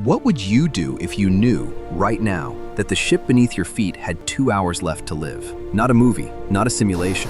What would you do if you knew, right now, that the ship beneath your feet had 2 hours left to live? Not a movie, not a simulation.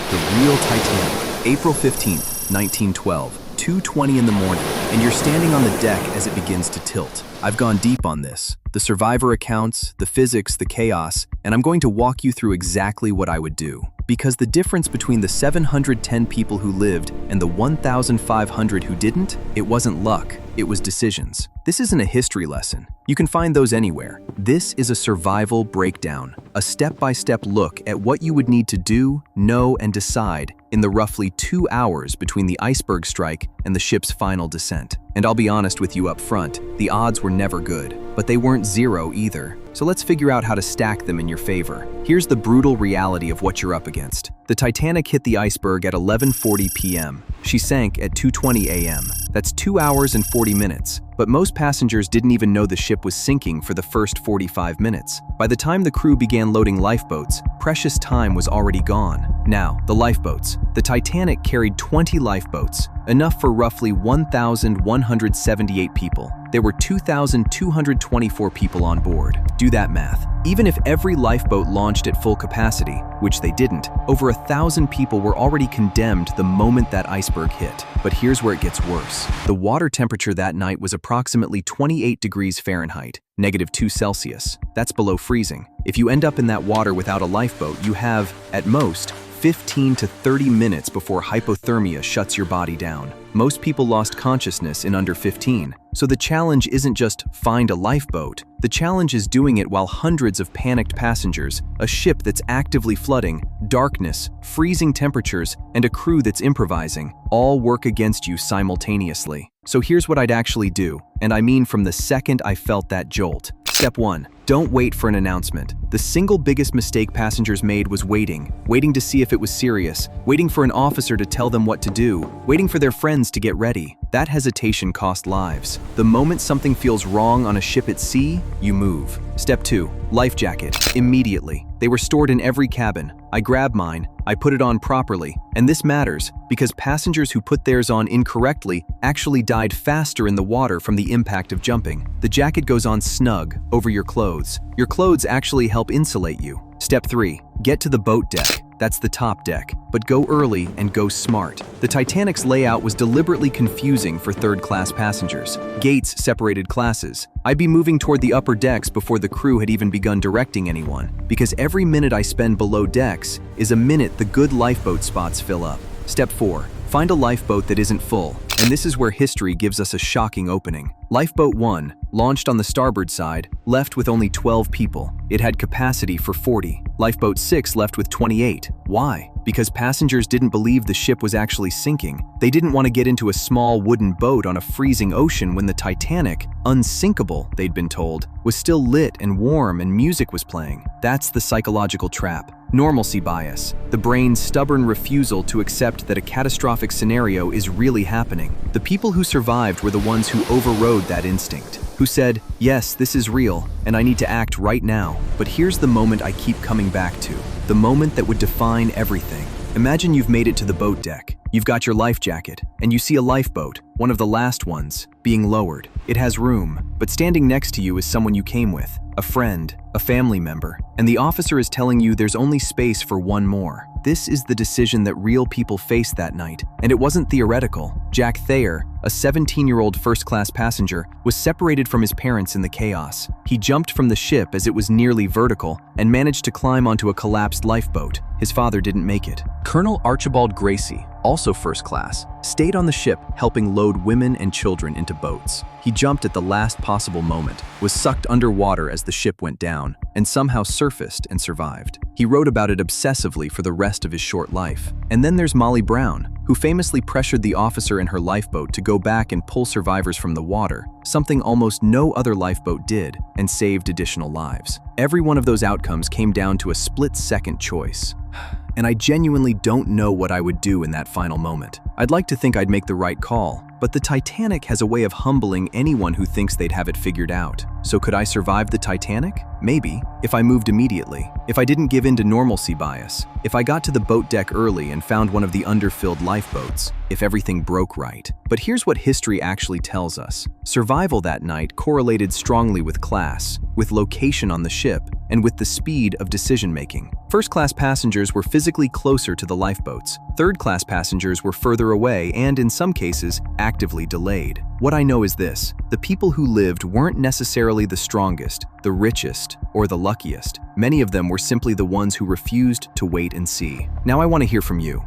The real Titanic, April 15th, 1912, 2:20 in the morning, and you're standing on the deck as it begins to tilt. I've gone deep on this, the survivor accounts, the physics, the chaos, and I'm going to walk you through exactly what I would do. Because the difference between the 710 people who lived and the 1,500 who didn't, it wasn't luck, it was decisions. This isn't a history lesson. You can find those anywhere. This is a survival breakdown, a step-by-step look at what you would need to do, know, and decide in the roughly 2 hours between the iceberg strike and the ship's final descent. And I'll be honest with you up front, the odds were never good, but they weren't zero either. So let's figure out how to stack them in your favor. Here's the brutal reality of what you're up against. The Titanic hit the iceberg at 11:40 p.m. She sank at 2:20 a.m. That's 2 hours and 40 minutes. But most passengers didn't even know the ship was sinking for the first 45 minutes. By the time the crew began loading lifeboats, precious time was already gone. Now, the lifeboats. The Titanic carried 20 lifeboats, enough for roughly 1,178 people. There were 2,224 people on board. Do that math. Even if every lifeboat launched at full capacity, which they didn't, over 1,000 people were already condemned the moment that iceberg hit. But here's where it gets worse. The water temperature that night was approximately 28 degrees Fahrenheit, -2 Celsius. That's below freezing. If you end up in that water without a lifeboat, you have, at most, 15 to 30 minutes before hypothermia shuts your body down. Most people lost consciousness in under 15. So the challenge isn't just find a lifeboat. The challenge is doing it while hundreds of panicked passengers, a ship that's actively flooding, darkness, freezing temperatures, and a crew that's improvising, all work against you simultaneously. So here's what I'd actually do, and I mean from the second I felt that jolt. Step 1. Don't wait for an announcement. The single biggest mistake passengers made was waiting to see if it was serious, waiting for an officer to tell them what to do, waiting for their friends to get ready. That hesitation cost lives. The moment something feels wrong on a ship at sea, you move. Step 2. Life jacket. Immediately. They were stored in every cabin. I grabbed mine, I put it on properly, and this matters because passengers who put theirs on incorrectly actually died faster in the water from the impact of jumping. The jacket goes on snug over your clothes. Your clothes actually help insulate you. Step 3. Get to the boat deck. That's the top deck. But go early and go smart. The Titanic's layout was deliberately confusing for third-class passengers. Gates separated classes. I'd be moving toward the upper decks before the crew had even begun directing anyone, because every minute I spend below decks is a minute the good lifeboat spots fill up. Step 4. Find a lifeboat that isn't full. And this is where history gives us a shocking opening. Lifeboat 1, launched on the starboard side, left with only 12 people. It had capacity for 40. Lifeboat 6 left with 28. Why? Because passengers didn't believe the ship was actually sinking. They didn't want to get into a small wooden boat on a freezing ocean when the Titanic, unsinkable, they'd been told, was still lit and warm and music was playing. That's the psychological trap. Normalcy bias, the brain's stubborn refusal to accept that a catastrophic scenario is really happening. The people who survived were the ones who overrode that instinct, who said, yes, this is real, and I need to act right now. But here's the moment I keep coming back to, the moment that would define everything. Imagine you've made it to the boat deck. You've got your life jacket, and you see a lifeboat, one of the last ones, being lowered. It has room, but standing next to you is someone you came with, a friend, a family member, and the officer is telling you there's only space for one more. This is the decision that real people faced that night, and it wasn't theoretical. Jack Thayer, a 17-year-old first-class passenger, was separated from his parents in the chaos. He jumped from the ship as it was nearly vertical and managed to climb onto a collapsed lifeboat. His father didn't make it. Colonel Archibald Gracie, also first class, stayed on the ship helping load women and children into boats. He jumped at the last possible moment, was sucked underwater as the ship went down, and somehow surfaced and survived. He wrote about it obsessively for the rest of his short life. And then there's Molly Brown, who famously pressured the officer in her lifeboat to go back and pull survivors from the water, something almost no other lifeboat did, and saved additional lives. Every one of those outcomes came down to a split-second choice. And I genuinely don't know what I would do in that final moment. I'd like to think I'd make the right call, but the Titanic has a way of humbling anyone who thinks they'd have it figured out. So could I survive the Titanic? Maybe, if I moved immediately, if I didn't give in to normalcy bias, if I got to the boat deck early and found one of the underfilled lifeboats, if everything broke right. But here's what history actually tells us. Survival that night correlated strongly with class, with location on the ship, and with the speed of decision-making. First-class passengers were physically closer to the lifeboats. Third-class passengers were further away and, in some cases, actively delayed. What I know is this: the people who lived weren't necessarily the strongest, the richest, or the luckiest. Many of them were simply the ones who refused to wait and see. Now I want to hear from you.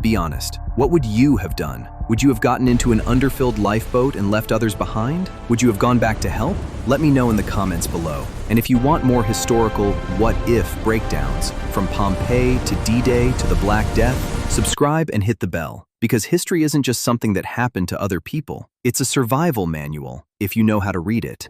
Be honest. What would you have done? Would you have gotten into an underfilled lifeboat and left others behind? Would you have gone back to help? Let me know in the comments below. And if you want more historical what-if breakdowns, from Pompeii to D-Day to the Black Death, subscribe and hit the bell. Because history isn't just something that happened to other people. It's a survival manual, if you know how to read it.